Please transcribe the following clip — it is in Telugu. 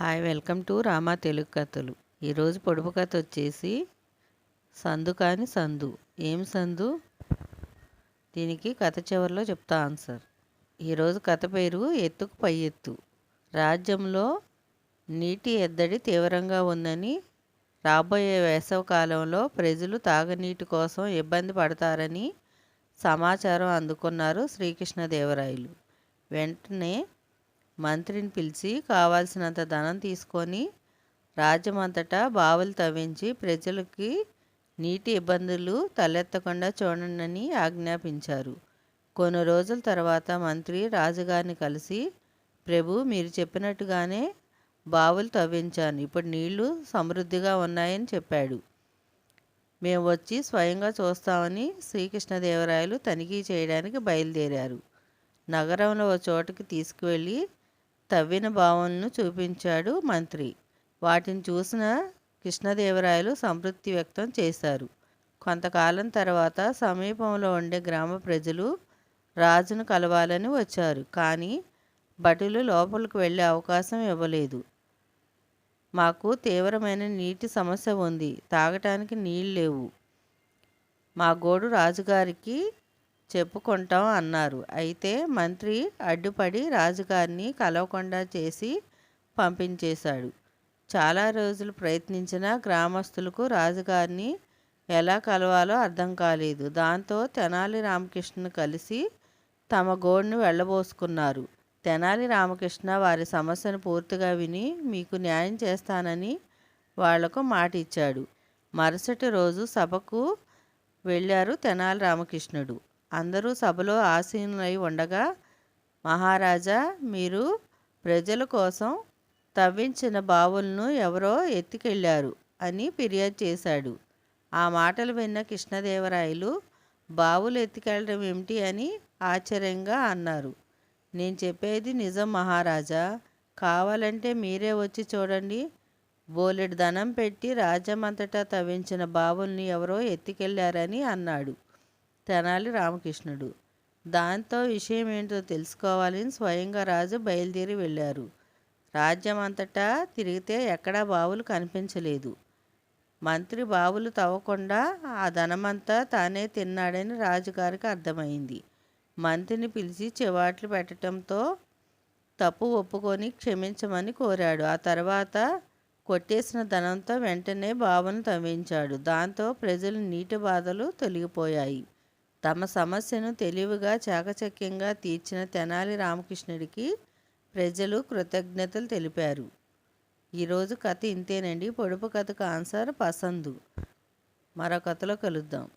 Hi welcome to Rama Telugu కథలు. ఈరోజు పొడుపు కథ వచ్చేసి సందు కాని సందు. ఏం సందు? దీనికి కథ చివరిలో చెప్తా ఆన్సర్. ఈరోజు కథ పేరు ఎత్తుకు పై ఎత్తు. రాజ్యంలో నీటి ఎద్దడి తీవ్రంగా ఉందని, రాబోయే వేసవి కాలంలో ప్రజలు తాగునీటి కోసం ఇబ్బంది పడతారని సమాచారం అందుకున్నారు శ్రీకృష్ణదేవరాయలు. వెంటనే మంత్రిని పిలిచి కావాల్సినంత ధనం తీసుకొని రాజ్యమంతటా బావులు తవ్వించి ప్రజలకి నీటి ఇబ్బందులు తలెత్తకుండా చూడండి ఆజ్ఞాపించారు. కొన్ని రోజుల తర్వాత మంత్రి రాజుగారిని కలిసి, ప్రభు, మీరు చెప్పినట్టుగానే బావులు తవ్వించాను, ఇప్పుడు నీళ్లు సమృద్ధిగా ఉన్నాయని చెప్పాడు. మేము వచ్చి స్వయంగా చూస్తామని శ్రీకృష్ణదేవరాయలు తనిఖీ చేయడానికి బయలుదేరారు. నగరంలో ఓ చోటుకి తీసుకువెళ్ళి తవ్విన బావులను చూపించాడు మంత్రి. వాటిని చూసిన కృష్ణదేవరాయలు సంతృప్తి వ్యక్తం చేశారు. కొంతకాలం తర్వాత సమీపంలో ఉండే గ్రామ ప్రజలు రాజును కలవాలని వచ్చారు. కానీ భటులు లోపలికి వెళ్ళే అవకాశం ఇవ్వలేదు. మాకు తీవ్రమైన నీటి సమస్య ఉంది, తాగటానికి నీళ్ళు లేవు, మా గోడు రాజుగారికి చెప్పుకుంటాం అన్నారు. అయితే మంత్రి అడ్డుపడి రాజుగారిని కలవకుండా చేసి పంపించేశాడు. చాలా రోజులు ప్రయత్నించిన గ్రామస్తులకు రాజుగారిని ఎలా కలవాలో అర్థం కాలేదు. దాంతో తెనాలి రామకృష్ణను కలిసి తమ గోడును వెళ్ళబోసుకున్నారు. తెనాలి రామకృష్ణ వారి సమస్యను పూర్తిగా విని మీకు న్యాయం చేస్తానని వాళ్లకు మాట ఇచ్చాడు. మరుసటి రోజు సభకు వెళ్ళారు తెనాలి రామకృష్ణుడు. అందరూ సభలో ఆసీనులై ఉండగా, మహారాజా, మీరు ప్రజల కోసం తవ్వించిన బావులను ఎవరో ఎత్తుకెళ్ళారు అని ఫిర్యాదు చేశాడు. ఆ మాటలు విన్న కృష్ణదేవరాయలు, బావులు ఎత్తుకెళ్ళడం ఏమిటి అని ఆశ్చర్యంగా అన్నారు. నేను చెప్పేది నిజం మహారాజా, కావాలంటే మీరే వచ్చి చూడండి. బోలెడు ధనం పెట్టి రాజ్యమంతటా తవ్వించిన బావుల్ని ఎవరో ఎత్తుకెళ్ళారని అన్నాడు తెనాలి రామకృష్ణుడు. దాంతో విషయం ఏంటో తెలుసుకోవాలని స్వయంగా రాజు బయలుదేరి వెళ్ళారు. రాజ్యమంతటా తిరిగితే ఎక్కడా బావులు కనిపించలేదు. మంత్రి బావులు తవ్వకుండా ఆ ధనమంతా తానే తిన్నాడని రాజుగారికి అర్థమైంది. మంత్రిని పిలిచి చివాట్లు పెట్టడంతో తప్పు ఒప్పుకొని క్షమించమని కోరాడు. ఆ తర్వాత కొట్టేసిన ధనంతో వెంటనే బావును తవ్వించాడు. దాంతో ప్రజల నీటి బాధలు తొలగిపోయాయి. తమ సమస్యను తెలివిగా చాకచక్యంగా తీర్చిన తెనాలి రామకృష్ణుడికి ప్రజలు కృతజ్ఞతలు తెలిపారు. ఈరోజు కథ ఇంతేనండి. పొడుపు కథకు ఆన్సర్ పసందు. మరో కథలో కలుద్దాం.